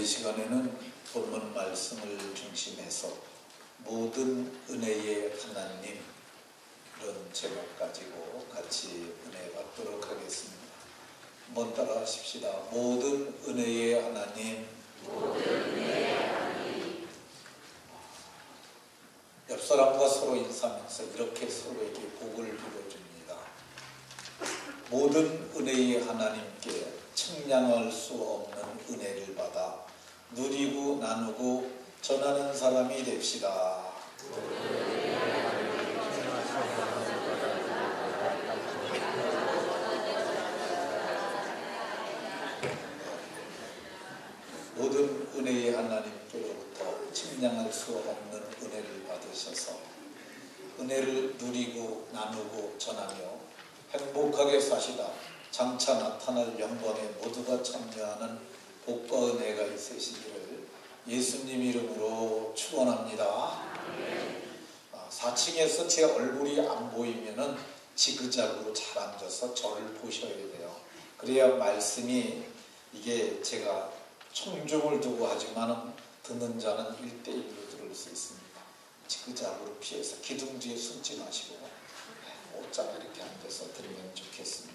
오늘 이 시간에는 본문 말씀을 중심해서 모든 은혜의 하나님, 이런 제목 가지고 같이 은혜 받도록 하겠습니다. 한번 따라 하십시다. 모든 은혜의 하나님, 모든 은혜의 하나님. 옆 사람과 서로 인사하면서 이렇게 서로에게 복을 빌어줍니다. 모든 은혜의 하나님께 측량할 수 없는 은혜를 받아 누리고 나누고 전하는 사람이 됩시다. 모든 은혜의 하나님께로부터 측량할 수 없는 은혜를 받으셔서 은혜를 누리고 나누고 전하며 행복하게 사시다 장차 나타날 영광에 모두가 참여하는 복과 은혜가 있으시기를 예수님 이름으로 축원합니다. 4층에서 제 얼굴이 안 보이면은 지그작으로 잘 앉아서 저를 보셔야 돼요. 그래야 말씀이, 이게 제가 청중을 두고 하지만은 듣는 자는 1대1로 들을 수 있습니다. 지그작으로 피해서 기둥 뒤에 숨지 마시고 옷장 이렇게 앉아서 들으면 좋겠습니다.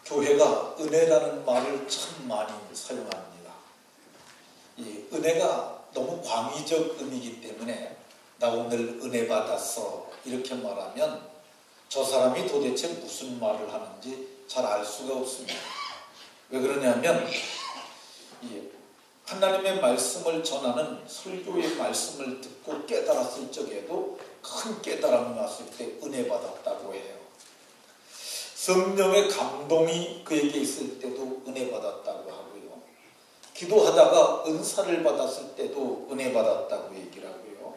교회가 은혜라는 말을 참 많이 사용합니다. 이 은혜가 너무 광의적 의미이기 때문에 나 오늘 은혜 받았어 이렇게 말하면 저 사람이 도대체 무슨 말을 하는지 잘 알 수가 없습니다. 왜 그러냐면 하나님의 말씀을 전하는 설교의 말씀을 듣고 깨달았을 적에도 큰 깨달음이 왔을 때 은혜 받았다고 해요. 성령의 감동이 그에게 있을 때도 은혜 받았다고 하고요. 기도하다가 은사를 받았을 때도 은혜 받았다고 얘기를 하고요.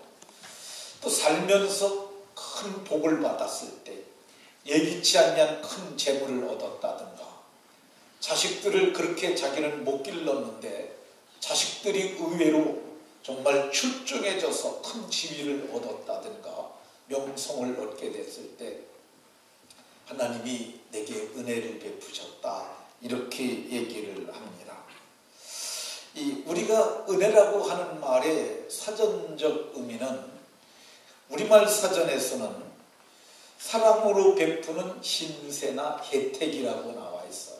또 살면서 큰 복을 받았을 때 예기치 않는 큰 재물을 얻었다든가, 자식들을 그렇게 자기는 못 길렀는데 자식들이 의외로 정말 출중해져서 큰 지위를 얻었다든가 명성을 얻게 됐을 때 하나님이 내게 은혜를 베푸셨다 이렇게 얘기를 합니다. 우리가 은혜라고 하는 말의 사전적 의미는 우리말 사전에서는 사랑으로 베푸는 신세나 혜택이라고 나와 있어요.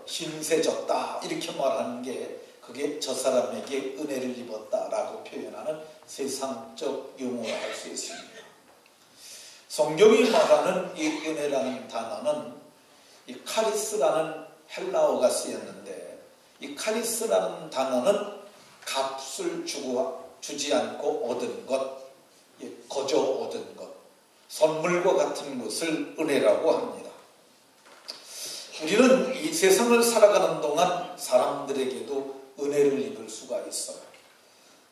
신세졌다 이렇게 말하는 게 그게 저 사람에게 은혜를 입었다라고 표현하는 세상적 용어로 할 수 있습니다. 성경이 말하는 이 은혜라는 단어는 이 카리스라는 헬라어가 쓰였는데, 이 카리스라는 단어는 값을 주지 않고 얻은 것, 거저 얻은 것, 선물과 같은 것을 은혜라고 합니다. 우리는 이 세상을 살아가는 동안 사람들에게도 은혜를 입을 수가 있어요.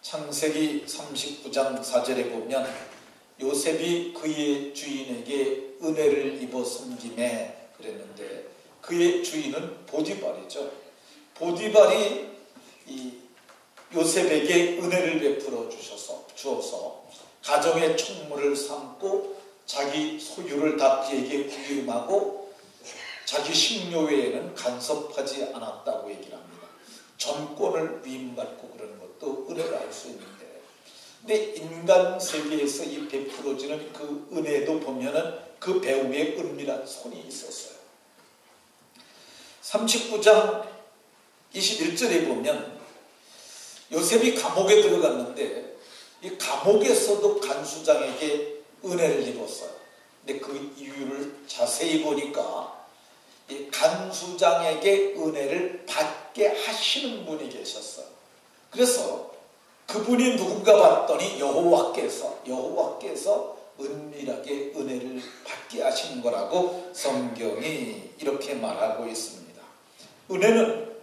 창세기 39장 4절에 보면 요셉이 그의 주인에게 은혜를 입어 섬김에 그랬는데, 그의 주인은 보디발이죠. 보디발이 이 요셉에게 은혜를 베풀어 주어서 가정의 총무를 삼고 자기 소유를 다 그에게 위임하고 자기 식료 외에는 간섭하지 않았다고 얘기를 합니다. 전권을 위임받고 그러는 것도 은혜를 알 수 있는데, 근데 인간 세계에서 이 베풀어지는 그 은혜도 보면은 그 배후에 은밀한 손이 있었어요. 39장 21절에 보면 요셉이 감옥에 들어갔는데 이 감옥에서도 간수장에게 은혜를 입었어요. 근데 그 이유를 자세히 보니까 이 간수장에게 은혜를 받게 하시는 분이 계셨어요. 그래서 그분이 누군가 봤더니 여호와께서 은밀하게 은혜를 받게 하신 거라고 성경이 이렇게 말하고 있습니다. 은혜는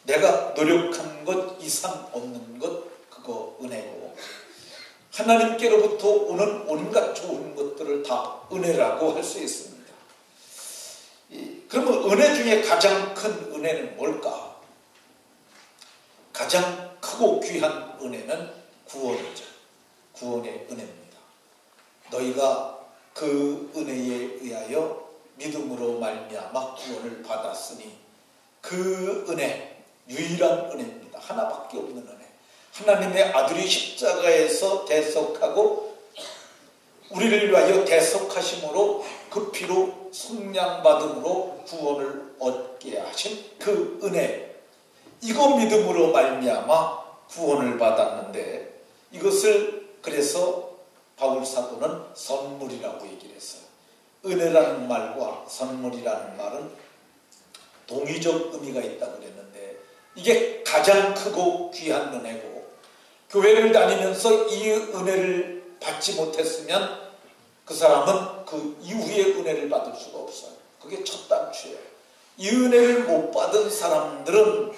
내가 노력한 것 이상 없는 것, 그거 은혜고, 하나님께로부터 오는 온갖 좋은 것들을 다 은혜라고 할 수 있습니다. 그러면 은혜 중에 가장 큰 은혜는 뭘까? 가장 크고 귀한 은혜는 구원이죠. 구원의 은혜입니다. 너희가 그 은혜에 의하여 믿음으로 말미암아 구원을 받았으니 그 은혜, 유일한 은혜입니다. 하나밖에 없는 은혜. 하나님의 아들이 십자가에서 대속하고 우리를 위하여 대속하심으로 그 피로 속량받음으로 구원을 얻게 하신 그 은혜, 이거 믿음으로 말미암아 구원을 받았는데, 이것을 그래서 바울 사도는 선물이라고 얘기를 했어요. 은혜라는 말과 선물이라는 말은 동의적 의미가 있다고 그랬는데, 이게 가장 크고 귀한 은혜고, 교회를 다니면서 이 은혜를 받지 못했으면 그 사람은 그 이후의 은혜를 받을 수가 없어요. 그게 첫 단추예요. 이 은혜를 못 받은 사람들은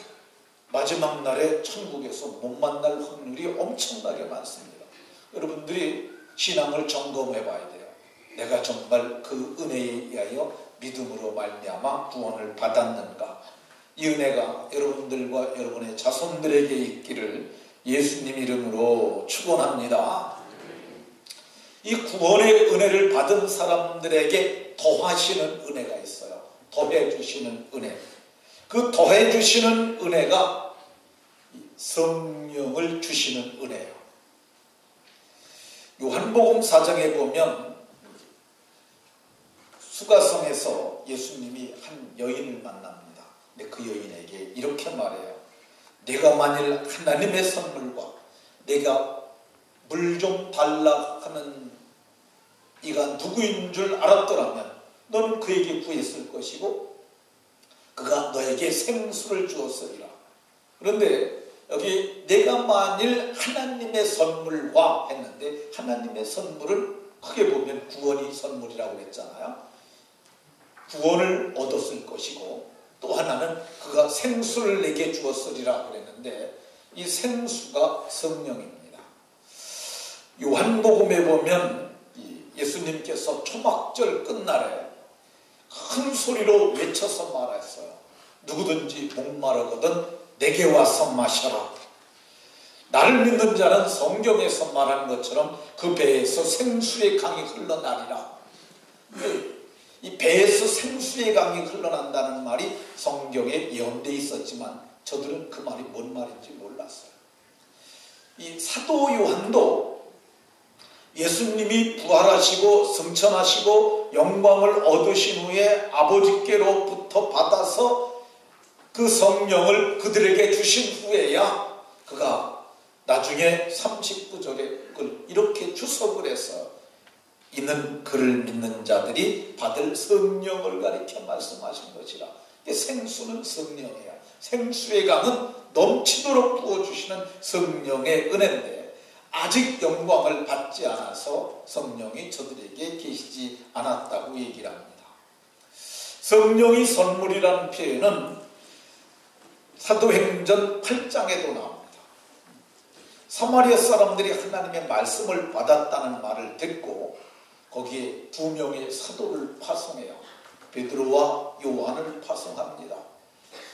마지막 날에 천국에서 못 만날 확률이 엄청나게 많습니다. 여러분들이 신앙을 점검해 봐야 돼요. 내가 정말 그 은혜에 의하여 믿음으로 말미암아 구원을 받았는가. 이 은혜가 여러분들과 여러분의 자손들에게 있기를 예수님 이름으로 축원합니다. 이 구원의 은혜를 받은 사람들에게 더하시는 은혜가 있어요. 더해 주시는 은혜. 그 더해 주시는 은혜가 성령을 주시는 은혜예요. 요한복음 4장에 보면 수가성에서 예수님이 한 여인을 만납니다. 근데 그 여인에게 이렇게 말해요. 내가 만일 하나님의 선물과 내가 물 좀 달라 하는 이가 누구인 줄 알았더라면 너는 그에게 구했을 것이고 그가 너에게 생수를 주었으리라. 그런데 여기 내가 만일 하나님의 선물과 했는데, 하나님의 선물은 크게 보면 구원이 선물이라고 했잖아요. 구원을 얻었을 것이고, 또 하나는 그가 생수를 내게 주었으리라 그랬는데, 이 생수가 성령입니다. 요한복음에 보면 예수님께서 초막절 끝날에 큰 소리로 외쳐서 말했어요. 누구든지 목마르거든 내게 와서 마셔라. 나를 믿는 자는 성경에서 말하는 것처럼 그 배에서 생수의 강이 흘러나리라. 이 배에서 생수의 강이 흘러난다는 말이 성경에 예언되어 있었지만 저들은 그 말이 뭔 말인지 몰랐어요. 이 사도 요한도 예수님이 부활하시고 승천하시고 영광을 얻으신 후에 아버지께로부터 받아서 그 성령을 그들에게 주신 후에야 그가 나중에 39절에 그걸 이렇게 주석을 해서 이는 그를 믿는 자들이 받을 성령을 가리켜 말씀하신 것이라. 생수는 성령이야. 생수의 강은 넘치도록 부어주시는 성령의 은혜인데, 아직 영광을 받지 않아서 성령이 저들에게 계시지 않았다고 얘기를 합니다. 성령이 선물이라는 표현은 사도행전 8장에도 나옵니다. 사마리아 사람들이 하나님의 말씀을 받았다는 말을 듣고 거기에 2명의 사도를 파송해요. 베드로와 요한을 파송합니다.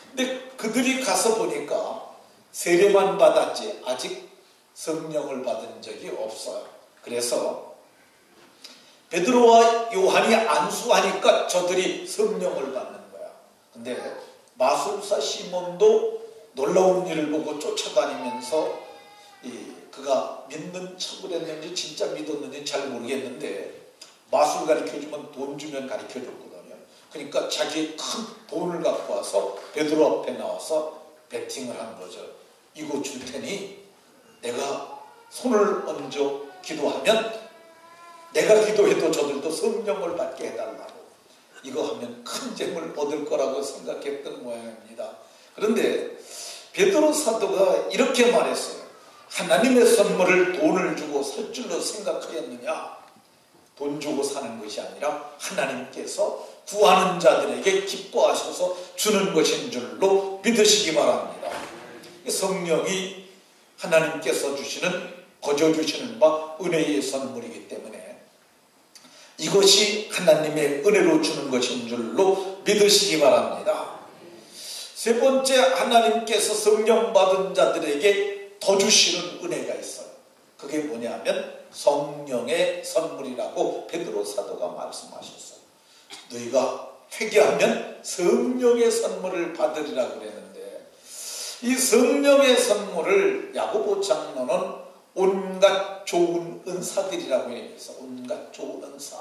근데 그들이 가서 보니까 세례만 받았지 아직 성령을 받은 적이 없어요. 그래서 베드로와 요한이 안수하니까 저들이 성령을 받는 거야. 근데 마술사 시몬도 놀라운 일을 보고 쫓아다니면서 그가 믿는 척을 했는지 진짜 믿었는지 잘 모르겠는데 마술 가르쳐주면 돈 주면 가르쳐줬거든요. 그러니까 자기 큰 돈을 갖고 와서 베드로 앞에 나와서 베팅을 한 거죠. 이거 줄 테니 내가 손을 얹어 기도하면 내가 기도해도 저들도 성령을 받게 해달라고. 이거 하면 큰 재물 얻을 거라고 생각했던 모양입니다. 그런데 베드로 사도가 이렇게 말했어요. 하나님의 선물을 돈을 주고 살 줄로 생각하였느냐? 돈 주고 사는 것이 아니라 하나님께서 구하는 자들에게 기뻐하셔서 주는 것인 줄로 믿으시기 바랍니다. 성령이 하나님께서 주시는, 거저 주시는 바 은혜의 선물이기 때문에 이것이 하나님의 은혜로 주는 것인 줄로 믿으시기 바랍니다. 세 번째, 하나님께서 성령 받은 자들에게 더 주시는 은혜가 있어요. 그게 뭐냐면 성령의 선물이라고 베드로 사도가 말씀하셨어요. 너희가 회개하면 성령의 선물을 받으리라 그랬는데, 이 성령의 선물을 야고보 장로는 온갖 좋은 은사들이라고 얘기해서, 온갖 좋은 은사,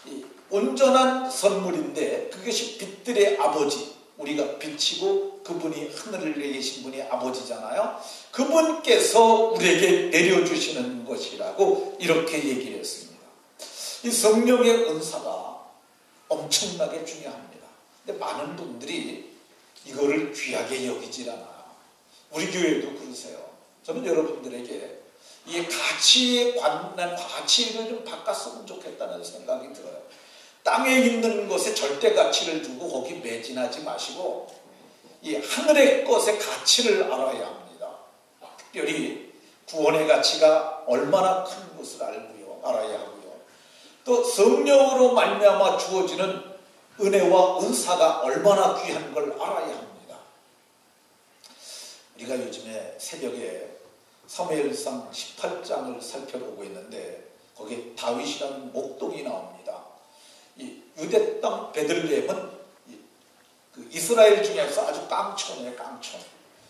이 온전한 선물인데 그것이 빛들의 아버지, 우리가 빛이고 그분이 하늘을 계신 분이 아버지잖아요. 그분께서 우리에게 내려주시는 것이라고 이렇게 얘기를 했습니다. 이 성령의 은사가 엄청나게 중요합니다. 근데 많은 분들이 이거를 귀하게 여기질 않아요. 우리 교회도 그러세요. 저는 여러분들에게 이 가치의 관념, 가치를 좀 바꿨으면 좋겠다는 생각이 들어요. 땅에 있는 것에 절대 가치를 두고 거기 매진하지 마시고 이 하늘의 것의 가치를 알아야 합니다. 특별히 구원의 가치가 얼마나 큰 것을 알아야 하고요. 또 성령으로 말미암아 주어지는 은혜와 은사가 얼마나 귀한 걸 알아야 합니다. 우리가 요즘에 새벽에 사무엘상 18장을 살펴보고 있는데 거기에 다윗이라는 목동이 나옵니다. 이 유대 땅 베들레헴은 그 이스라엘 중에서 아주 깡촌이에요. 깡촌.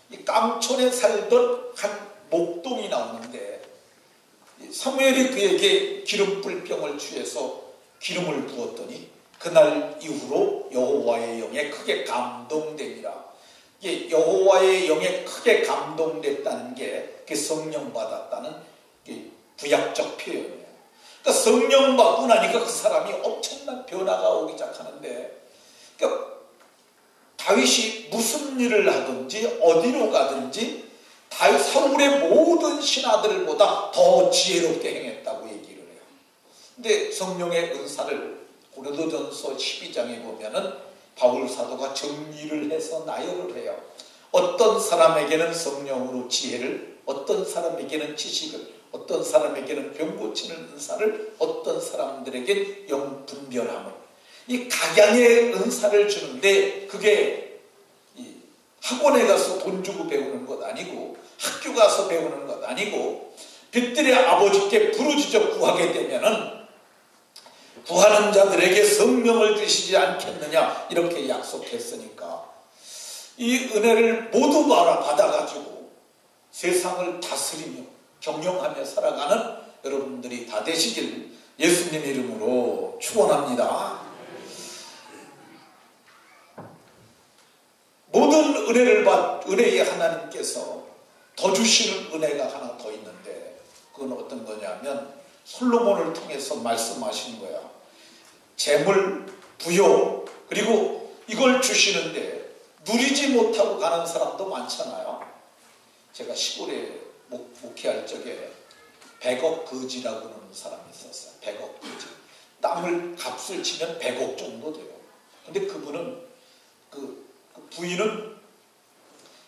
이 깡촌에 살던 한 목동이 나오는데 사무엘이 그에게 기름불 병을 취해서 기름을 부었더니 그날 이후로 여호와의 영에 크게 감동되니라. 여호와의 영에 크게 감동됐다는 게 성령 받았다는 구약적 표현이에요. 그러니까 성령 받고 나니까 그 사람이 엄청난 변화가 오기 시작하는데, 그러니까 다윗이 무슨 일을 하든지 어디로 가든지 다윗 사울의 모든 신하들보다 더 지혜롭게 행했다고 얘기를 해요. 근데 성령의 은사를 고린도전서 12장에 보면은 바울 사도가 정리를 해서 나열을 해요. 어떤 사람에게는 성령으로 지혜를, 어떤 사람에게는 지식을, 어떤 사람에게는 병 고치는 은사를, 어떤 사람들에게 영 분별함을, 이 각양의 은사를 주는데 그게 이 학원에 가서 돈 주고 배우는 것 아니고 학교 가서 배우는 것 아니고 빛들의 아버지께 부르짖어 구하게 되면은 구하는 자들에게 성령을 주시지 않겠느냐 이렇게 약속했으니까 이 은혜를 모두 받아가지고 세상을 다스리며 경영하며 살아가는 여러분들이 다 되시길 예수님 이름으로 축원합니다. 모든 은혜의 하나님께서 더 주시는 은혜가 하나 더 있는데 그건 어떤 거냐면 솔로몬을 통해서 말씀하신 거야. 재물, 부요, 그리고 이걸 주시는데 누리지 못하고 가는 사람도 많잖아요. 제가 시골에 목회할 적에 100억 거지라고 하는 사람이 있었어요. 100억 거지. 땅을 값을 치면 100억 정도 돼요. 근데 그분은 그 부인은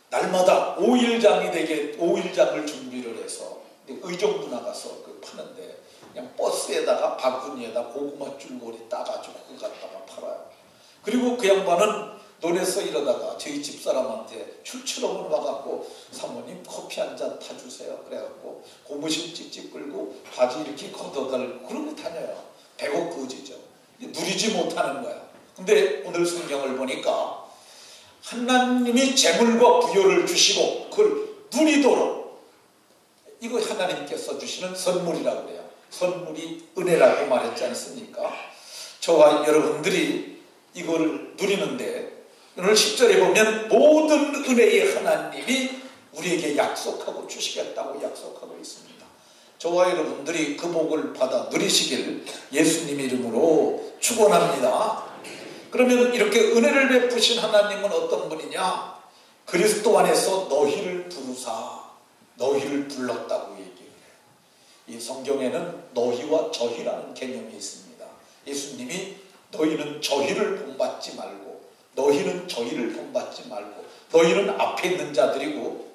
날마다 5일장을 준비를 해서 의정부 나가서 파는데 그냥 버스에다가 바구니에다 고구마 줄거리 따가지고 그거 갖다가 팔아요. 그리고 그 양반은 논에서 이러다가 저희 집사람한테 출출하면 와갖고 사모님 커피 한 잔 타주세요. 그래갖고 고무신 찍찍 끌고 바지 이렇게 걷어달고 그러고 다녀요. 100억 거지죠. 누리지 못하는 거야. 근데 오늘 성경을 보니까 하나님이 재물과 부요를 주시고 그걸 누리도록 이거 하나님께서 주시는 선물이라고 해요. 선물이 은혜라고 말했지 않습니까? 저와 여러분들이 이걸 누리는데 오늘 10절에 보면 모든 은혜의 하나님이 우리에게 약속하고 주시겠다고 약속하고 있습니다. 저와 여러분들이 그 복을 받아 누리시길 예수님 이름으로 축원합니다. 그러면 이렇게 은혜를 베푸신 하나님은 어떤 분이냐? 그리스도 안에서 너희를 부르사 너희를 불렀다고 얘기해요. 이 성경에는 너희와 저희라는 개념이 있습니다. 예수님이 너희는 저희를 본받지 말고 너희는 저희를 본받지 말고 너희는 앞에 있는 자들이고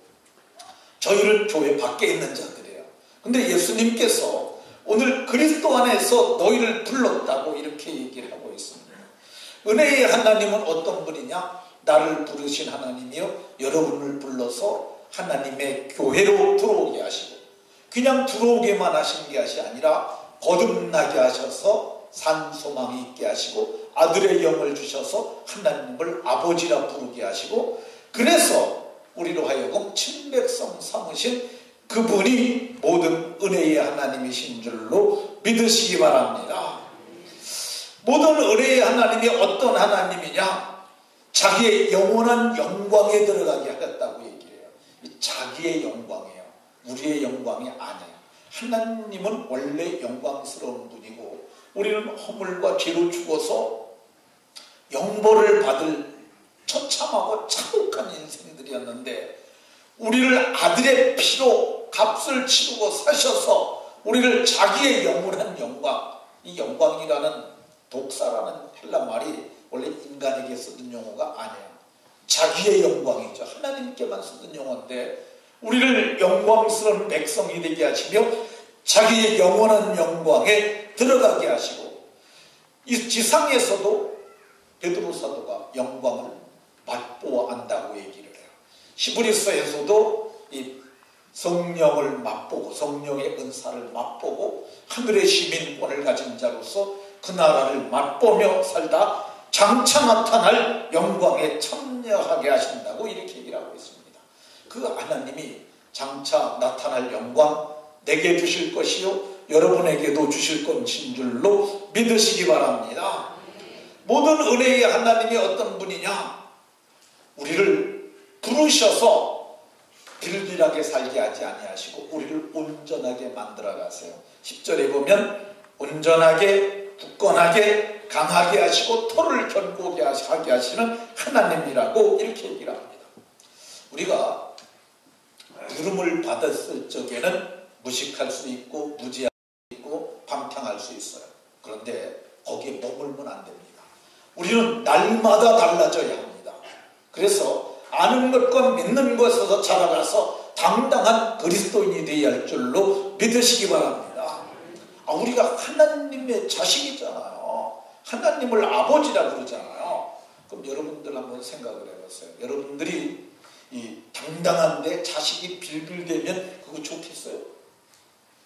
저희는 교회 밖에 있는 자들이에요. 근데 예수님께서 오늘 그리스도 안에서 너희를 불렀다고 이렇게 얘기를 하고 있습니다. 은혜의 하나님은 어떤 분이냐? 나를 부르신 하나님이요 여러분을 불러서 하나님의 교회로 들어오게 하시고 그냥 들어오게만 하신 것이 아니라 거듭나게 하셔서 산 소망이 있게 하시고 아들의 영을 주셔서 하나님을 아버지라 부르게 하시고, 그래서 우리로 하여금 친백성 삼으신 그분이 모든 은혜의 하나님이신 줄로 믿으시기 바랍니다. 모든 은혜의 하나님이 어떤 하나님이냐? 자기의 영원한 영광에 들어가게 하겠다고 얘기해요. 자기의 영광이에요. 우리의 영광이 아니에요. 하나님은 원래 영광스러운 분이고 우리는 허물과 죄로 죽어서 영벌을 받을 처참하고 참혹한 인생들이었는데, 우리를 아들의 피로 값을 치르고 사셔서 우리를 자기의 영원한 영광, 이 영광이라는 독사라는 헬라 말이 원래 인간에게 쓰던 용어가 아니에요. 자기의 영광이죠. 하나님께만 쓰던 용어인데 우리를 영광스러운 백성이 되게 하시며 자기의 영원한 영광에 들어가게 하시고, 이 지상에서도 베드로 사도가 영광을 맛보아 안다고 얘기를 해요. 히브리서에서도 이 성령을 맛보고 성령의 은사를 맛보고 하늘의 시민권을 가진 자로서 그 나라를 맛보며 살다 장차 나타날 영광에 참여하게 하신다고 이렇게 얘기를 하고 있습니다. 그 하나님이 장차 나타날 영광 내게 주실 것이요 여러분에게도 주실 것인 줄로 믿으시기 바랍니다. 모든 은혜의 하나님이 어떤 분이냐? 우리를 부르셔서 빌빌하게 살게 하지 아니하시고 우리를 온전하게 만들어 가세요. 10절에 보면 온전하게 굳건하게 강하게 하시고 토를 견고하게 하시는 하나님이라고 이렇게 얘기를 합니다. 우리가 부름을 받았을 적에는 무식할 수 있고 무지할 수 있고 방탕할 수 있어요. 그런데 거기에 머물면 안 됩니다. 우리는 날마다 달라져야 합니다. 그래서 아는 것과 믿는 것에서 자라가서 당당한 그리스도인이 되어야 할 줄로 믿으시기 바랍니다. 우리가 하나님의 자식이잖아요. 하나님을 아버지라 그러잖아요. 그럼 여러분들 한번 생각을 해보세요. 여러분들이 이 당당한데 자식이 빌빌대면 그거 좋겠어요?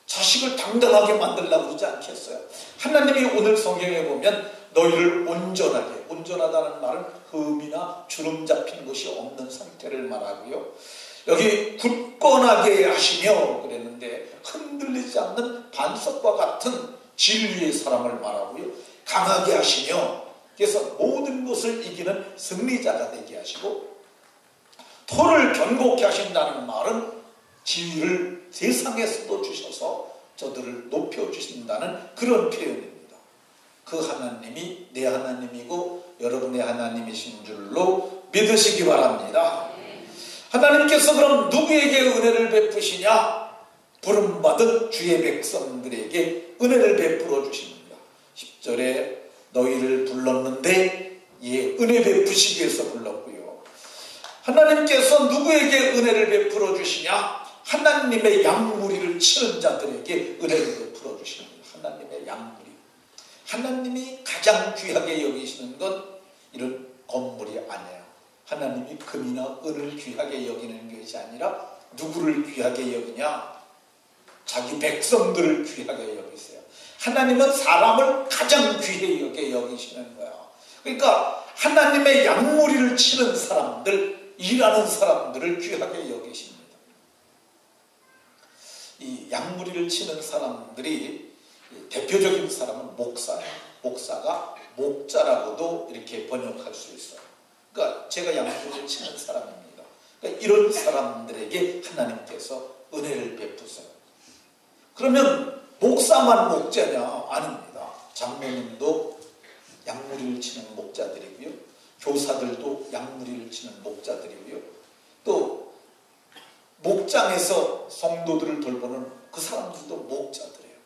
자식을 당당하게 만들려고 그러지 않겠어요? 하나님이 오늘 성경에 보면 너희를 온전하게, 온전하다는 말은 흠이나 주름 잡힌 것이 없는 상태를 말하고요, 여기 굳건하게 하시며 그랬는데 흔들리지 않는 반석과 같은 진리의 사람을 말하고요, 강하게 하시며, 그래서 모든 것을 이기는 승리자가 되게 하시고, 토를 견고케 하신다는 말은 지위를 세상에서도 주셔서 저들을 높여주신다는 그런 표현입니다. 그 하나님이 내 하나님이고 여러분의 하나님이신 줄로 믿으시기 바랍니다. 하나님께서 그럼 누구에게 은혜를 베푸시냐? 부름받은 주의 백성들에게 은혜를 베풀어 주십니다. 10절에 너희를 불렀는데, 은혜 베푸시기 위해서 불렀고요. 하나님께서 누구에게 은혜를 베풀어 주시냐? 하나님의 양무리를 치는 자들에게 은혜를 베풀어 주십니다. 하나님의 양무리. 하나님이 가장 귀하게 여기시는 건 이런 건물이 아니에요. 하나님이 금이나 은을 귀하게 여기는 것이 아니라 누구를 귀하게 여기냐? 자기 백성들을 귀하게 여기세요. 하나님은 사람을 가장 귀하게 여기시는 거예요. 그러니까 하나님의 양무리를 치는 사람들, 일하는 사람들을 귀하게 여기십니다. 이 양무리를 치는 사람들이 대표적인 사람은 목사예요. 목사가 목자라고도 이렇게 번역할 수 있어요. 그러니까 제가 양무리를 치는 사람입니다. 그러니까 이런 사람들에게 하나님께서 은혜를 베푸세요. 그러면 목사만 목자냐? 아닙니다. 장로님도 양무리를 치는 목자들이고요, 교사들도 양무리를 치는 목자들이고요, 또 목장에서 성도들을 돌보는 그 사람들도 목자들이에요.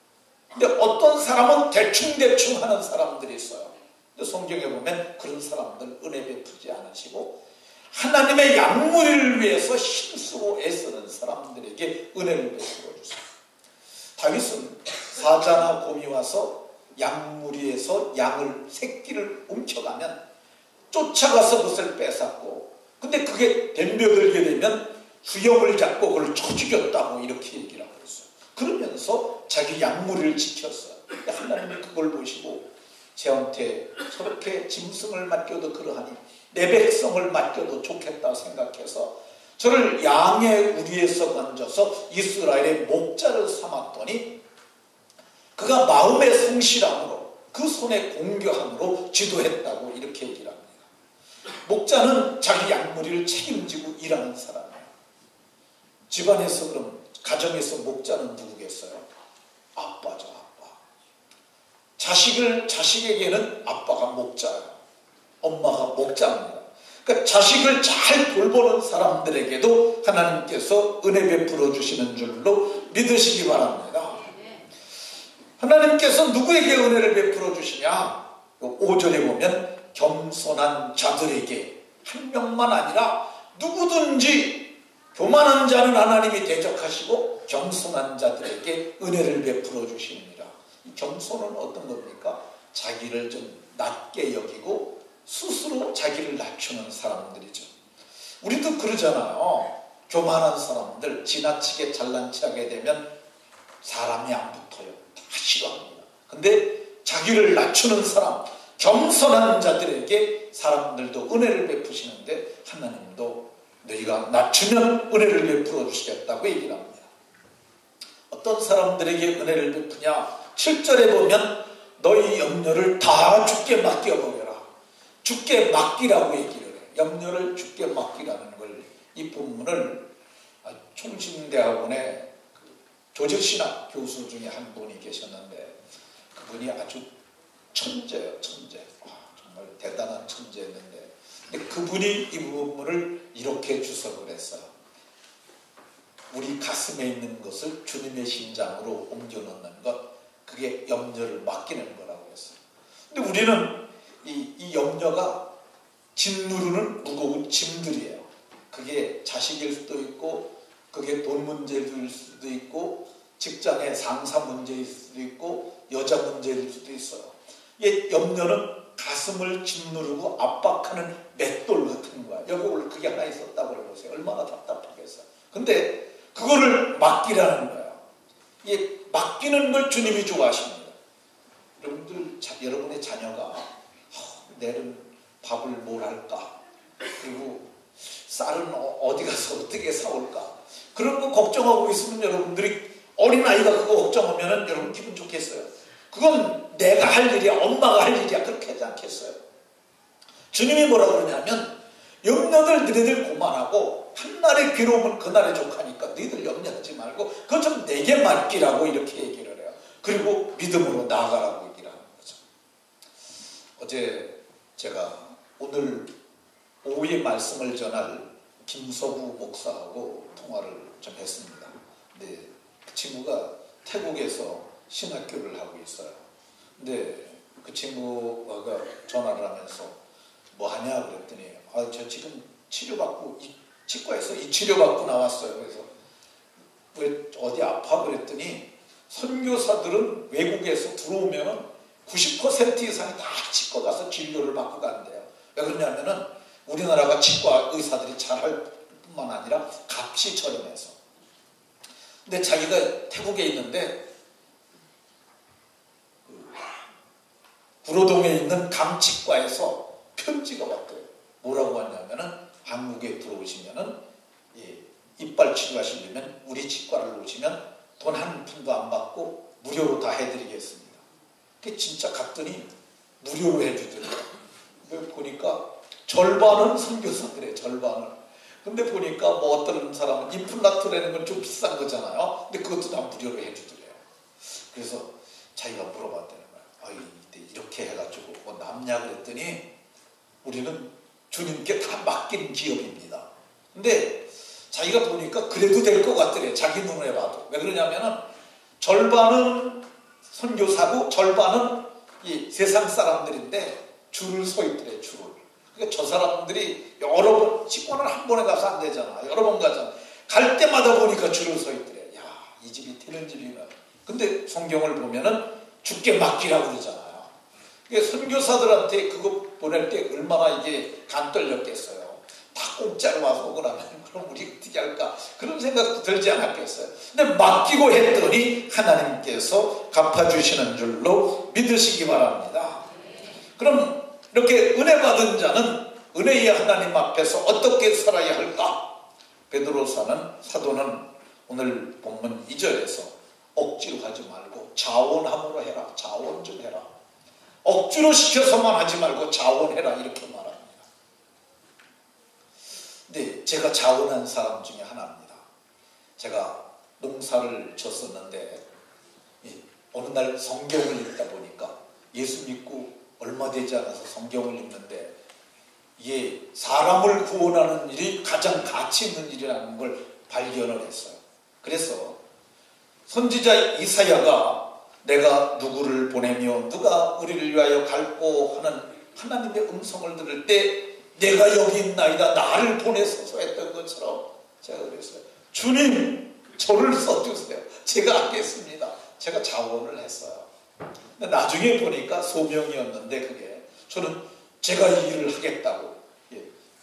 근데 어떤 사람은 대충대충 하는 사람들이 있어요. 근데 성경에 보면 그런 사람들 은혜 베푸지 않으시고 하나님의 양무리를 위해서 힘쓰고 애쓰는 사람들에게 은혜를 베풀어 주세요. 다윗은 사자나 곰이 와서 양무리에서 양을 새끼를 훔쳐가면 쫓아가서 그것을 뺏었고, 근데 그게 덤벼들게 되면 수염을 잡고 그걸 쳐 죽였다고 이렇게 얘기를 하고 있어요. 그러면서 자기 양무리를 지켰어요. 하나님이 그걸 보시고 저한테 저렇게 짐승을 맡겨도 그러하니 내 백성을 맡겨도 좋겠다 생각해서 저를 양의 우리에서 건져서 이스라엘의 목자를 삼았더니 그가 마음의 성실함으로 그 손의 공교함으로 지도했다고 이렇게 얘기를 합니다. 목자는 자기 양무리를 책임지고 일하는 사람이에요. 집안에서 그럼 가정에서 목자는 누구겠어요? 아빠죠, 아빠. 자식에게는 아빠가 목자예요. 엄마가 목자입니다. 그러니까 자식을 잘 돌보는 사람들에게도 하나님께서 은혜 베풀어 주시는 줄로 믿으시기 바랍니다. 하나님께서 누구에게 은혜를 베풀어 주시냐? 5절에 보면 겸손한 자들에게, 한 명만 아니라 누구든지 교만한 자는 하나님이 대적하시고 겸손한 자들에게 은혜를 베풀어 주십니다. 이 겸손은 어떤 겁니까? 자기를 좀 낮게 여기고 스스로 자기를 낮추는 사람들이죠. 우리도 그러잖아요. 교만한 사람들 지나치게 잘난 척하게 되면 사람이 안 붙어요. 다 싫어합니다. 근데 자기를 낮추는 사람, 겸손한 자들에게 사람들도 은혜를 베푸시는데 하나님도 너희가 낮추면 은혜를 베풀어 주시겠다고 얘기를 합니다. 어떤 사람들에게 은혜를 베푸냐? 7절에 보면 너희 염려를 다 주께 맡겨버려라. 주께 맡기라고 얘기를 해요. 염려를 주께 맡기라는 걸, 이 본문을 총신대학원의 조직신학 교수 중에 한 분이 계셨는데 그분이 아주 천재예요, 천재. 정말 대단한 천재였는데, 근데 그분이 이 부분을 이렇게 주석을 했어요. 우리 가슴에 있는 것을 주님의 심장으로 옮겨놓는 것, 그게 염려를 맡기는 거라고 했어요. 근데 우리는 이 염려가 짓누르는 무거운 짐들이에요. 그게 자식일 수도 있고, 그게 돈 문제일 수도 있고, 직장의 상사 문제일 수도 있고, 여자 문제일 수도 있어요. 이 염려는 가슴을 짓누르고 압박하는 맷돌 같은 거야. 여기 원래 그게 하나 있었다고 해보세요. 얼마나 답답하겠어요. 근데 그거를 맡기라는 거야. 이 맡기는 걸 주님이 좋아하십니다. 여러분들, 여러분의 자녀가 내일은 밥을 뭘 할까? 그리고 쌀은 어디 가서 어떻게 사올까? 그런 거 걱정하고 있으면 여러분들이, 어린아이가 그거 걱정하면 여러분 기분 좋겠어요? 그건 내가 할 일이야, 엄마가 할 일이야, 그렇게 하지 않겠어요? 주님이 뭐라고 그러냐면 염려들 너희들 고만하고 한날의 괴로움은 그날의 족하니까 너희들 염려하지 말고 그것 좀 내게 맡기라고 이렇게 얘기를 해요. 그리고 믿음으로 나아가라고 얘기를 하는 거죠. 어제 제가 오늘 오후에 말씀을 전할 김서구 목사하고 통화를 좀 했습니다. 근데 그 친구가 태국에서 신학교를 하고 있어요. 근데 그 친구가 전화를 하면서 뭐 하냐 그랬더니 저 지금 치료받고 치과에서 이 치료받고 나왔어요. 그래서 왜 어디 아파 그랬더니 선교사들은 외국에서 들어오면은 90% 이상이 다 치과 가서 진료를 받고 간대요. 왜 그러냐면은 우리나라가 치과 의사들이 잘할 뿐만 아니라 값이 저렴해서. 근데 자기가 태국에 있는데 구로동에 있는 감치과에서 편지가 왔대요. 뭐라고 왔냐면은 한국에 들어오시면은 이빨 치료하시려면 우리 치과를 오시면 돈 한 푼도 안 받고 무료로 다 해드리겠습니다. 그게 진짜 갔더니 무료로 해주더라고요. 보니까 절반은 선교사들의 절반을. 근데 보니까 뭐 어떤 사람은 임플란트라는 건 좀 비싼 거잖아요. 근데 그것도 다 무료로 해주더래요. 그래서 자기가 물어봤다는 거야. 이렇게 해가지고 뭐 남냐 그랬더니 우리는 주님께 다 맡긴 기업입니다. 근데 자기가 보니까 그래도 될 것 같더래. 자기 눈에 봐도. 왜 그러냐면은 절반은 선교사고 절반은 이 세상 사람들인데 줄을 서 있더래. 줄을. 그러니까 저 사람들이 여러 번, 치과는 한 번에 가서 안 되잖아. 여러 번 가잖아. 갈 때마다 보니까 줄을 서 있더래. 야, 이 집이 되는 집이나. 근데 성경을 보면은 주께 맡기라고 그러잖아요. 선교사들한테 그거 보낼 때 얼마나 이게 간 떨렸겠어요. 다 공짜로 와서 오거라면 그럼 우리 어떻게 할까? 그런 생각도 들지 않았겠어요. 근데 맡기고 했더니 하나님께서 갚아주시는 줄로 믿으시기 바랍니다. 그럼 이렇게 은혜 받은 자는 은혜의 하나님 앞에서 어떻게 살아야 할까? 사도는 오늘 본문 2절에서 억지로 하지 말고 자원함으로 해라. 자원 좀 해라. 억지로 시켜서만 하지 말고 자원해라 이렇게 말합니다. 근데 제가 자원한 사람 중에 하나입니다. 제가 농사를 졌었는데 어느 날 성경을 읽다 보니까 예수 믿고 얼마 되지 않아서 성경을 읽는데 이게 사람을 구원하는 일이 가장 가치 있는 일이라는 걸 발견을 했어요. 그래서 선지자 이사야가 내가 누구를 보내며 누가 우리를 위하여 갈고 하는 하나님의 음성을 들을 때 내가 여기 있나이다 나를 보내소서 했던 것처럼 제가 그랬어요. 주님 저를 써주세요. 제가 하겠습니다. 제가 자원을 했어요. 근데 나중에 보니까 소명이었는데 그게 저는 제가 이 일을 하겠다고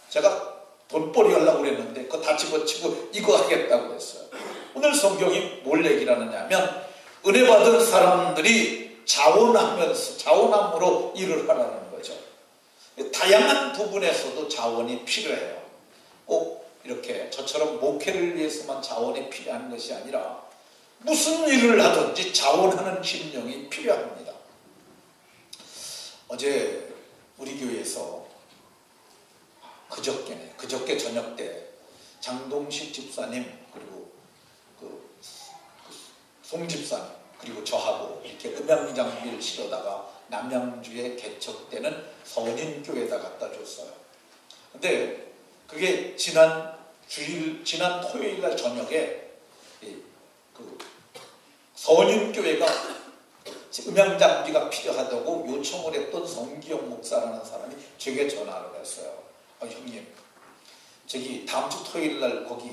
제가 돈벌이 하려고 그랬는데 그거 다 집어치고 이거 하겠다고 했어요. 오늘 성경이 뭘 얘기를 하느냐면 은혜 받은 사람들이 자원함으로 일을 하라는 거죠. 다양한 부분에서도 자원이 필요해요. 꼭 이렇게 저처럼 목회를 위해서만 자원이 필요한 것이 아니라 무슨 일을 하든지 자원하는 심령이 필요합니다. 어제 우리 교회에서 그저께 저녁 때 장동식 집사님 그리고 송 집사님 그리고 저하고 이렇게 음향장비를 실어다가 남양주에 개척되는 서원인교회에다 갖다 줬어요. 근데 그게 지난 토요일 날 저녁에 서원인교회가 음향장비가 필요하다고 요청을 했던 성기영 목사라는 사람이 제게 전화를 했어요. 형님 저기 다음 주 토요일 날 거기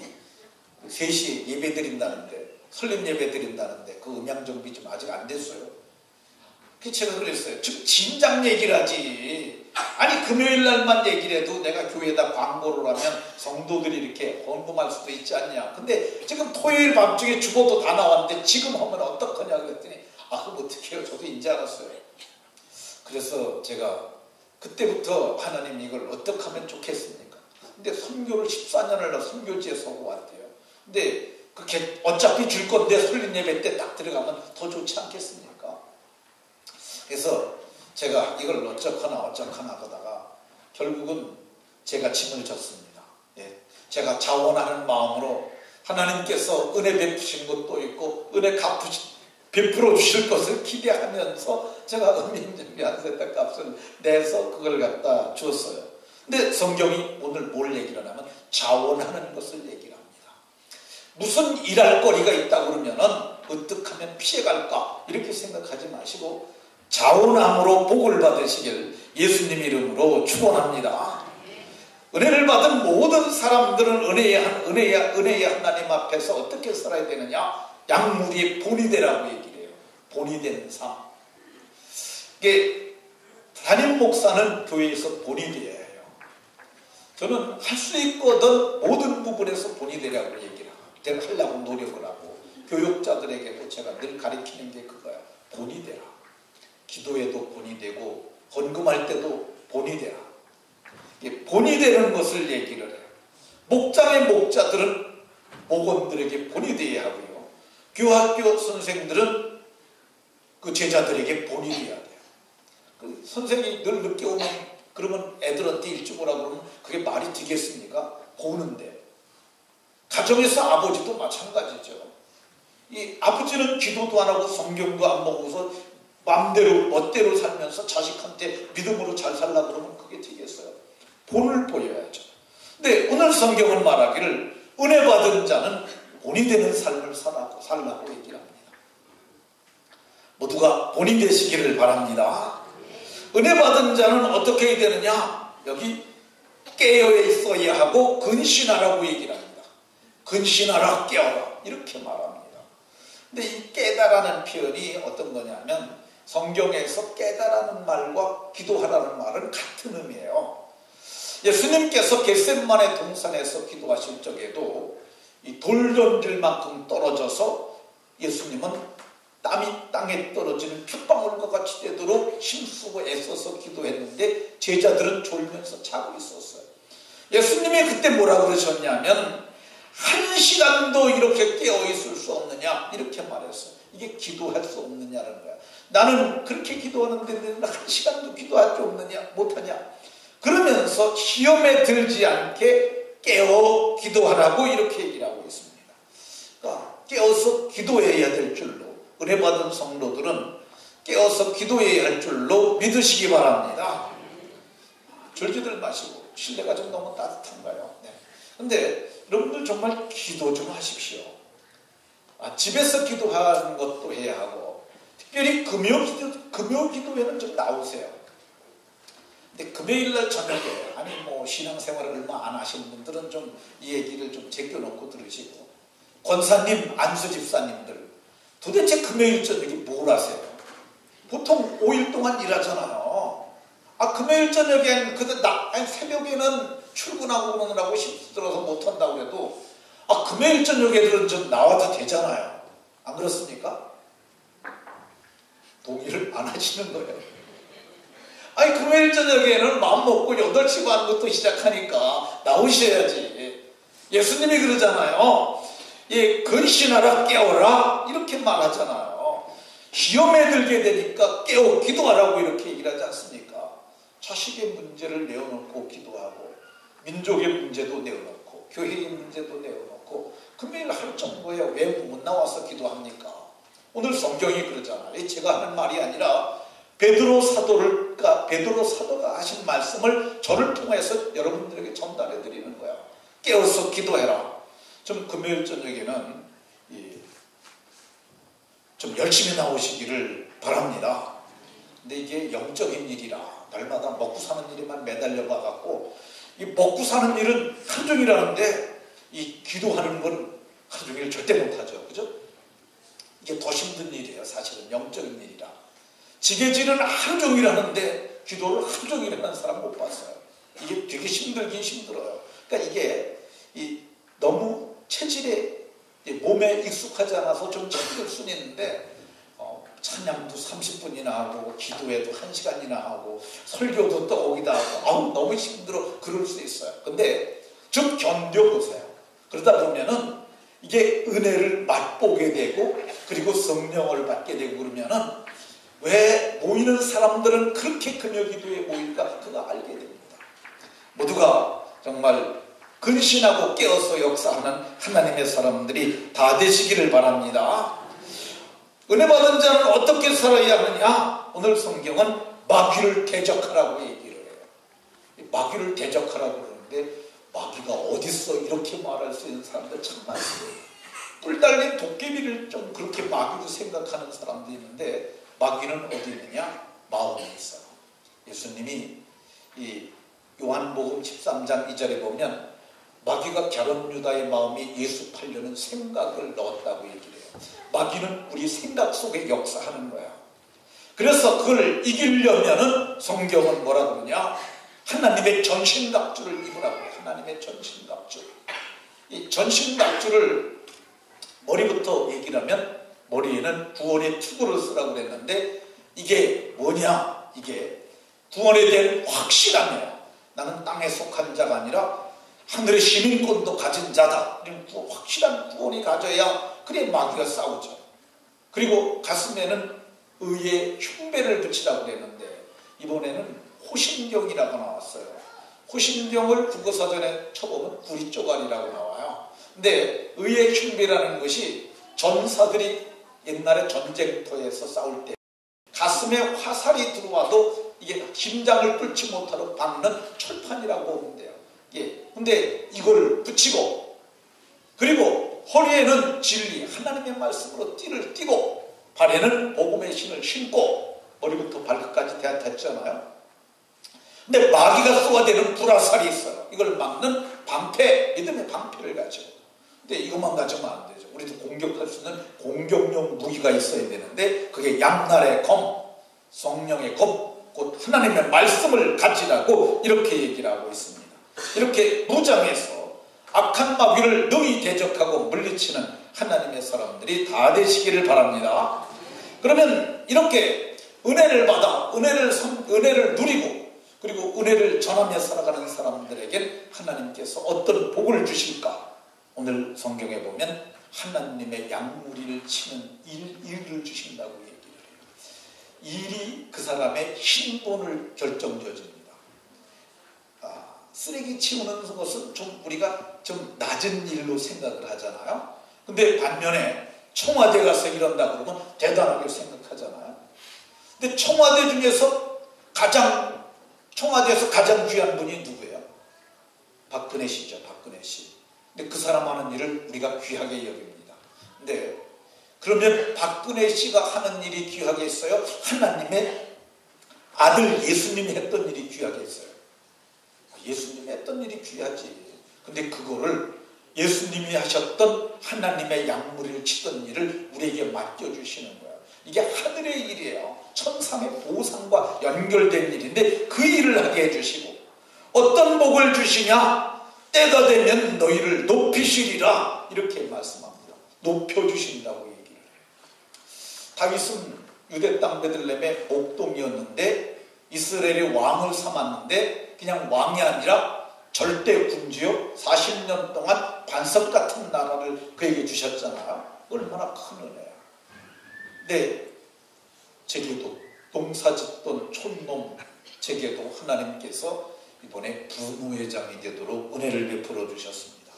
3시에 예배 드린다는데 설립 예배 드린다는데 그 음향정비 좀 아직 안 됐어요. 제가 그랬어요. 좀 진작 얘기를 하지. 아니 금요일 날만 얘기를 해도 내가 교회에다 광고를 하면 성도들이 이렇게 헌금할 수도 있지 않냐. 근데 지금 토요일 밤중에 주보도 다 나왔는데 지금 하면 어떡하냐 그랬더니 그럼 어떻게 해요. 저도 이제 알았어요. 그래서 제가 그때부터 하나님 이걸 어떻게 하면 좋겠습니까? 근데 선교를 14년을 선교지에서 하고 왔대요. 근데 그게 어차피 줄 건데 설립 예배 때 딱 들어가면 더 좋지 않겠습니까? 그래서 제가 이걸 어쩌거나 하다가 결국은 제가 짐을 졌습니다. 제가 자원하는 마음으로 하나님께서 은혜 베푸신 것도 있고 은혜 베풀어 주실 것을 기대하면서 제가 음향장비 한 세대 값을 내서 그걸 갖다 줬어요. 근데 성경이 오늘 뭘 얘기를 하냐면 자원하는 것을 얘기를 합니다. 무슨 일할 거리가 있다 그러면은 어떻게 하면 피해갈까 이렇게 생각하지 마시고 자원함으로 복을 받으시길 예수님 이름으로 축원합니다. 은혜를 받은 모든 사람들은 은혜의 하나님 앞에서 어떻게 살아야 되느냐? 약물이 본이 되라고 얘기를 해요. 본이 되는 삶. 이게 담임 목사는 교회에서 본이 되어야 해요. 저는 할 수 있거든 모든 부분에서 본이 되라고 얘기를 하려고 노력을 하고 교육자들에게도 제가 늘 가르치는 게 그거야. 본이 되라. 기도에도 본이 되고 헌금할 때도 본이 되라. 본이 되는 것을 얘기를 해요. 목장의 목자들은 목원들에게 본이 되어야 하고요. 교학교 선생들은 그 제자들에게 본이 되어야 돼요. 그 선생이 늘 늦게 오면 그러면 애들한테 일찍 오라고 그러면 그게 말이 되겠습니까? 보는데 가정에서 아버지도 마찬가지죠. 이 아버지는 기도도 안 하고 성경도 안 보고서 마음대로 멋대로 살면서 자식한테 믿음으로 잘 살라고 그러면 그게 되겠어요? 본을 보여야죠. 근데 오늘 성경은 말하기를 은혜 받은 자는 본이 되는 삶을 살라고 얘기를 합니다. 모두가 본이 되시기를 바랍니다. 은혜 받은 자는 어떻게 해야 되느냐? 여기 깨어 있어야 하고 근신하라고 얘기를 합니다. 근신하라 깨어라 이렇게 말합니다. 근데 이 깨다라는 표현이 어떤 거냐면 성경에서 깨다라는 말과 기도하라는 말은 같은 의미예요. 예수님께서 겟세마네 동산에서 기도하실 적에도 이 돌 던질 만큼 떨어져서 예수님은 땀이 땅에 떨어지는 핏방울과 같이 되도록 힘쓰고 애써서 기도했는데 제자들은 졸면서 자고 있었어요. 예수님이 그때 뭐라 그러셨냐면 1시간도 이렇게 깨어있을 수 없느냐 이렇게 말했어요. 이게 기도할 수 없느냐는 거야. 나는 그렇게 기도하는데 1시간도 기도할 수 없느냐 못하냐. 그러면서 시험에 들지 않게 깨어 기도하라고 이렇게 얘기를 하고 있습니다. 그러니까 깨어서 기도해야 될 줄로 은혜 받은 성도들은 깨어서 기도해야 할 줄로 믿으시기 바랍니다. 졸지들 마시고 실내가 좀 너무 따뜻한가요? 네. 근데 여러분들 정말 기도 좀 하십시오. 집에서 기도하는 것도 해야 하고 특별히 금요 기도회는 좀 나오세요. 근데 금요일날 저녁에 아니 뭐 신앙생활을 얼마 안 하시는 분들은 좀 이 얘기를 좀 제껴놓고 들으시고 권사님, 안수집사님들 도대체 금요일 저녁에 뭘 하세요? 보통 5일 동안 일하잖아요. 금요일 저녁엔 새벽에는 출근하고 오느라고 힘들어서 못한다고 해도 금요일 저녁에는 좀 나와도 되잖아요. 안 그렇습니까? 동의를 안 하시는 거예요. 금요일 저녁에는 마음 먹고 8시 반부터 시작하니까 나오셔야지. 예수님이 그러잖아요. 근신하라 깨어라 이렇게 말하잖아요. 시험에 들게 되니까 깨어 기도하라고 이렇게 얘기를 하지 않습니까? 자식의 문제를 내어놓고 기도하고 민족의 문제도 내어놓고 교회의 문제도 내어놓고 금요일 할 정도에 왜 못 나와서 기도합니까? 오늘 성경이 그러잖아요. 제가 하는 말이 아니라 베드로 사도가 하신 말씀을 저를 통해서 여러분들에게 전달해 드리는 거야. 깨어서 기도해라. 좀 금요일 저녁에는 좀 열심히 나오시기를 바랍니다. 근데 이게 영적인 일이라 날마다 먹고 사는 일에만 매달려 봐갖고 이 먹고 사는 일은 하루 종일 하는데 이 기도하는 건 하루 종일 절대 못하죠. 그죠? 이게 더 힘든 일이에요. 사실은 영적인 일이라. 지게질은 하루 종일 하는데 기도를 하루 종일 하는 사람 못 봤어요. 이게 되게 힘들긴 힘들어요. 그러니까 이게 너무 체질에 몸에 익숙하지 않아서 좀 힘들 수는 있는데 찬양도 30분이나 하고 기도에도 1시간이나 하고 설교도 또 거기다 하고 너무 힘들어 그럴 수 있어요. 근데 좀 견뎌보세요. 그러다 보면은 이게 은혜를 맛보게 되고 그리고 성령을 받게 되고 그러면은 왜 모이는 사람들은 그렇게 금요 기도에 모일까 그거 알게 됩니다. 모두가 정말 근신하고 깨어서 역사하는 하나님의 사람들이 다 되시기를 바랍니다. 은혜 받은 자는 어떻게 살아야 하느냐? 오늘 성경은 마귀를 대적하라고 얘기를 해요. 마귀를 대적하라고 그러는데 마귀가 어딨어 이렇게 말할 수 있는 사람들 참 많습니다. 뿔 달린 도깨비를 좀 그렇게 마귀로 생각하는 사람도 있는데 마귀는 어디 있느냐? 마음에 있어요. 예수님이 이 요한복음 13장 2절에 보면 마귀가 갸론 유다의 마음이 예수 팔려는 생각을 넣었다고 얘기를 해요. 마귀는 우리 생각 속에 역사하는 거야. 그래서 그걸 이기려면은 성경은 뭐라 그러냐? 하나님의 전신갑주를 입으라고 해요. 하나님의 전신갑주. 이 전신갑주를 머리부터 얘기를 하면 머리에는 구원의 투구를 쓰라고 그랬는데 이게 뭐냐? 이게 구원에 대한 확실함이에요. 나는 땅에 속한 자가 아니라 하늘의 시민권도 가진 자다. 확실한 구원이 가져야 그래 마귀가 싸우죠. 그리고 가슴에는 의의 흉배를 붙이라고 그랬는데 이번에는 호신경이라고 나왔어요. 호신경을 국어사전에 쳐보면 구리 쪼가리라고 나와요. 근데 의의 흉배라는 것이 전사들이 옛날에 전쟁터에서 싸울 때 가슴에 화살이 들어와도 이게 심장을 뚫지 못하도록 박는 철판이라고 보면 돼요. 근데 이걸 붙이고 그리고 허리에는 진리 하나님의 말씀으로 띠를 띠고 발에는 복음의 신을 신고 머리부터 발끝까지 대하탔잖아요. 근데 마귀가 쏘아대는 불화살이 있어요. 이걸 막는 방패, 믿음의 방패를 가지고. 근데 이것만 가지면 안 되죠. 우리도 공격할 수 있는 공격용 무기가 있어야 되는데 그게 양날의 검, 성령의 검, 곧 하나님의 말씀을 가지라고 이렇게 얘기를 하고 있습니다. 이렇게 무장해서 악한 마귀를 능히 대적하고 물리치는 하나님의 사람들이 다 되시기를 바랍니다. 그러면 이렇게 은혜를 받아 은혜를 누리고 그리고 은혜를 전하며 살아가는 사람들에게 하나님께서 어떤 복을 주실까? 오늘 성경에 보면 하나님의 양무리를 치는 일을 주신다고 얘기를 해요. 일이 그 사람의 신분을 결정지어줍니다. 쓰레기 치우는 것은 좀 우리가 좀 낮은 일로 생각을 하잖아요. 근데 반면에 청와대 가서 이런다 그러면 대단하게 생각하잖아요. 근데 청와대에서 가장 귀한 분이 누구예요? 박근혜 씨죠. 박근혜 씨. 근데 그 사람 하는 일을 우리가 귀하게 여깁니다. 근데 그러면 박근혜 씨가 하는 일이 귀하게 했어요? 하나님의 아들 예수님이 했던 일이 귀하게 했어요? 예수님이 했던 일이 귀하지. 근데 그거를 예수님이 하셨던 하나님의 양무리를 치던 일을 우리에게 맡겨주시는 거예요. 이게 하늘의 일이에요. 천상의 보상과 연결된 일인데 그 일을 하게 해주시고 어떤 복을 주시냐? 때가 되면 너희를 높이시리라 이렇게 말씀합니다. 높여주신다고 얘기를 해요. 다윗은 유대 땅 베들레헴의 목동이었는데 이스라엘의 왕을 삼았는데 그냥 왕이 아니라 절대 군주요 40년 동안 반석 같은 나라를 그에게 주셨잖아요. 얼마나 큰 은혜야. 네, 제게도 농사짓던 촌놈 제게도 하나님께서 이번에 부노회장이 되도록 은혜를 베풀어 주셨습니다.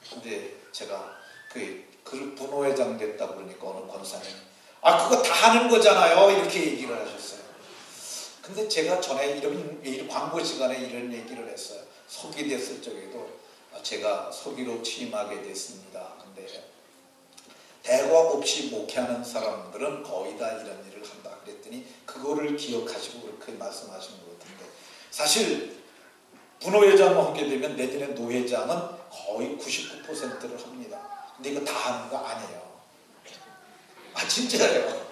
근데 제가 그 부노회장 됐다고 그러니까 어느 권사님 그거 다 하는 거잖아요 이렇게 얘기를 하셨어요. 근데 제가 전에 이런 광고 시간에 이런 얘기를 했어요. 서기 됐을 적에도 제가 서기로 취임하게 됐습니다. 근데 대과 없이 목회하는 사람들은 거의 다 이런 일을 한다 그랬더니 그거를 기억하시고 그렇게 말씀하신 것 같은데 사실 분회장을 하게 되면 내년에 노회장은 거의 99%를 합니다. 근데 이거 다 하는 거 아니에요. 진짜예요.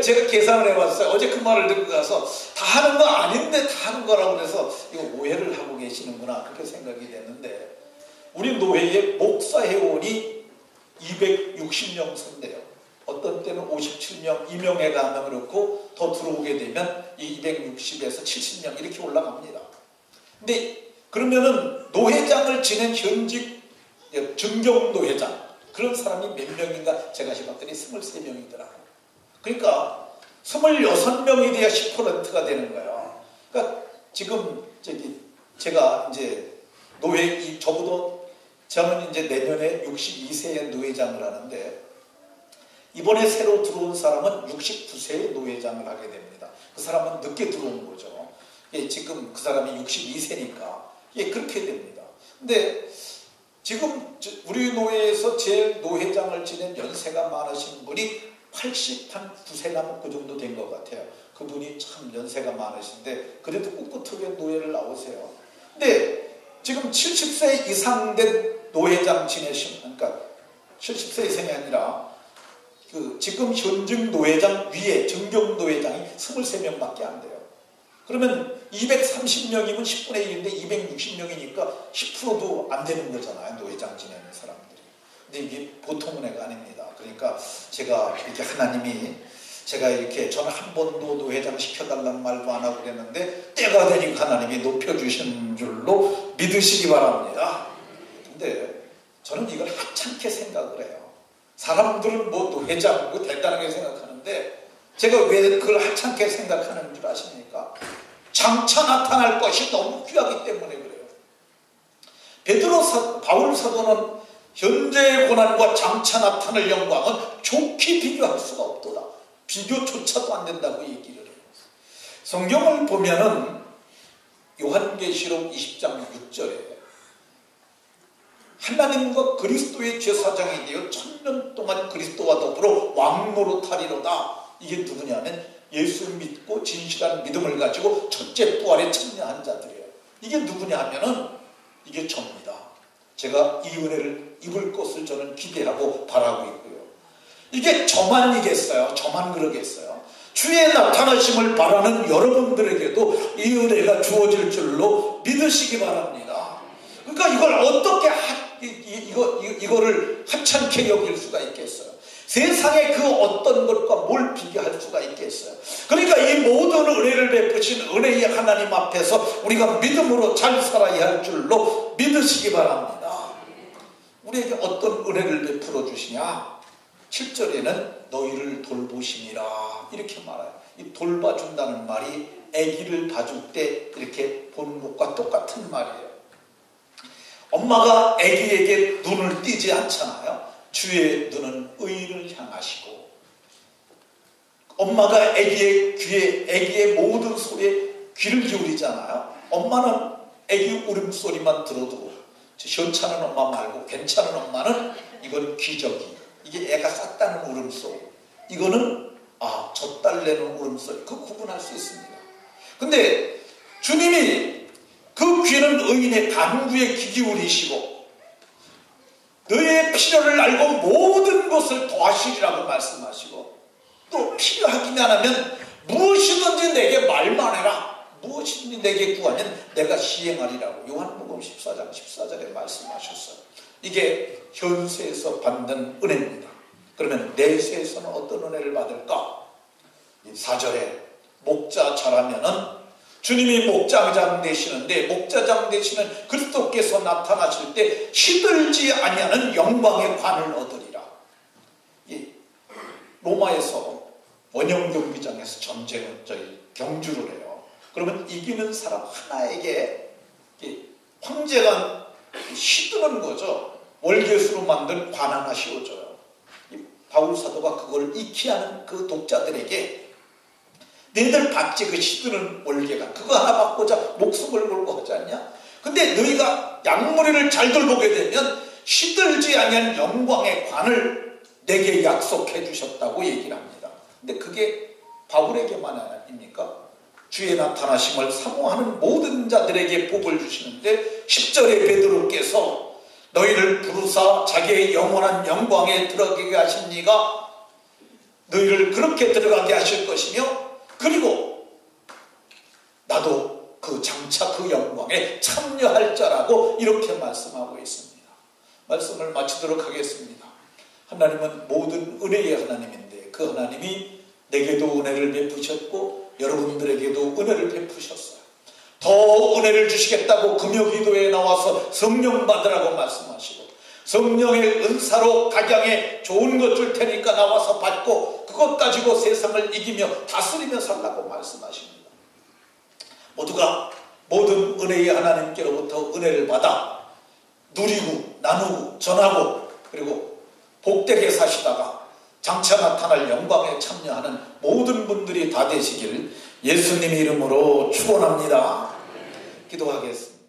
제가 계산을 해봤어요. 어제 그 말을 듣고 가서 다 하는 거 아닌데 다 하는 거라고 그래서 이거 오해를 하고 계시는구나 그렇게 생각이 됐는데 우리 노회의 목사 회원이 260명 선대요. 어떤 때는 57명, 임용회가 한 명 그렇고 더 들어오게 되면 이 260에서 70명 이렇게 올라갑니다. 근데 그러면은 노회장을 지낸 현직 증경노회장 그런 사람이 몇 명인가 제가 해봤더니 23명이더라고요. 그러니까 26명이 돼야 10%가 되는 거예요. 그러니까 지금 제가 이제 저는 이제 내년에 62세의 노회장을 하는데 이번에 새로 들어온 사람은 69세의 노회장을 하게 됩니다. 그 사람은 늦게 들어온 거죠. 지금 그 사람이 62세니까 그렇게 됩니다. 근데 지금 우리 노회에서 제일 노회장을 지낸 연세가 많으신 분이 89세나 그 정도 된 것 같아요. 그분이 참 연세가 많으신데 그래도 꿋꿋하게 노회를 나오세요. 근데 지금 70세 이상 된 노회장 지내신 그러니까 70세 이상이 아니라 지금 현직 노회장 위에 정경 노회장이 23명밖에 안 돼요. 그러면 230명이면 10분의 1인데 260명이니까 10%도 안 되는 거잖아요. 노회장 지내는 사람들이. 근데 이게 보통 은혜가 아닙니다. 그러니까 제가 이렇게 하나님이 제가 이렇게 저는 한 번도 노회장 시켜달라는 말도 안 하고 그랬는데 때가 되니까 하나님이 높여주신 줄로 믿으시기 바랍니다. 근데 저는 이걸 하찮게 생각을 해요. 사람들은 뭐 노회장 뭐 대단하게 생각하는데 제가 왜 그걸 하찮게 생각하는 줄 아십니까? 장차 나타날 것이 너무 귀하기 때문에 그래요. 바울 사도는 현재의 고난과 장차 나타날 영광은 좋게 비교할 수가 없도다. 비교조차도 안 된다고 얘기를 해요. 성경을 보면은 요한계시록 20장 6절에 하나님과 그리스도의 제사장이 되어 1000년 동안 그리스도와 더불어 왕노릇하리로다. 이게 누구냐면 예수 믿고 진실한 믿음을 가지고 첫째 부활에 참여한 자들이에요. 이게 누구냐 하면은 이게 저입니다. 제가 이 은혜를 입을 것을 저는 기대하고 바라고 있고요. 이게 저만이겠어요? 저만 그러겠어요? 주의 나타나심을 바라는 여러분들에게도 이 은혜가 주어질 줄로 믿으시기 바랍니다. 그러니까 이걸 어떻게 이거를 하찮게 여길 수가 있겠어요? 세상의 그 어떤 것과 뭘 비교할 수가 있겠어요? 그러니까 이 모든 은혜를 베푸신 은혜의 하나님 앞에서 우리가 믿음으로 잘 살아야 할 줄로 믿으시기 바랍니다. 우리에게 어떤 은혜를 베풀어 주시냐? 7절에는 너희를 돌보심이라 이렇게 말해요. 이 돌봐준다는 말이 아기를 봐줄 때 이렇게 보는 것과 똑같은 말이에요. 엄마가 아기에게 눈을 띄지 않잖아요. 주의 눈은 의를 향하시고, 엄마가 아기의 귀에, 아기의 모든 소리에 귀를 기울이잖아요. 엄마는 아기 울음소리만 들어도 시원찮은 엄마 말고 괜찮은 엄마는 이건 기저귀, 이게 애가 쌌다는 울음소리, 이거는 젖달래는 울음소리, 그 구분할 수 있습니다. 근데 주님이 그 귀는 의인의 간구에 귀 기울이시고 너의 필요를 알고 모든 것을 도하시리라고 말씀하시고, 또 필요하기만 하면 무엇이든지 내게 말만 해라, 무엇이든지 내게 구하면 내가 시행하리라고 요한복음 14장 14절에 말씀하셨어요. 이게 현세에서 받는 은혜입니다. 그러면 내세에서는 어떤 은혜를 받을까? 4절에 목자 잘하면은 주님이 목자장 되시는데, 목자장 되시는 그리스도께서 나타나실 때 시들지 아니하는 영광의 관을 얻으리라. 로마에서 원형 경기장에서 전쟁을 경주를 해요. 그러면 이기는 사람 하나에게 황제가 시드는 거죠. 월계수로 만든 관 하나 씌워줘요. 바울 사도가 그걸 익히 하는 그 독자들에게 너희들 받지, 그 시드는 월계가 그거 하나 받고자 목숨을 걸고 하지 않냐? 근데 너희가 양무리를 잘 돌보게 되면 시들지 아니한 영광의 관을 내게 약속해 주셨다고 얘기를 합니다. 근데 그게 바울에게만 아닙니까? 주의 나타나심을 사모하는 모든 자들에게 복을 주시는데 10절에 베드로께서 너희를 부르사 자기의 영원한 영광에 들어가게 하십니까? 너희를 그렇게 들어가게 하실 것이며, 그리고 나도 그 장차 그 영광에 참여할 자라고 이렇게 말씀하고 있습니다. 말씀을 마치도록 하겠습니다. 하나님은 모든 은혜의 하나님인데 그 하나님이 내게도 은혜를 베푸셨고 여러분들에게도 은혜를 베푸셨어요. 더 은혜를 주시겠다고 금요기도에 나와서 성령 받으라고 말씀하시고, 성령의 은사로 각양에 좋은 것 줄 테니까 나와서 받고 그것 가지고 세상을 이기며 다스리며 살라고 말씀하십니다. 모두가 모든 은혜의 하나님께로부터 은혜를 받아 누리고 나누고 전하고 그리고 복되게 사시다가 장차 나타날 영광에 참여하는 모든 분들이 다 되시기를 예수님 이름으로 축원합니다. 기도하겠습니다.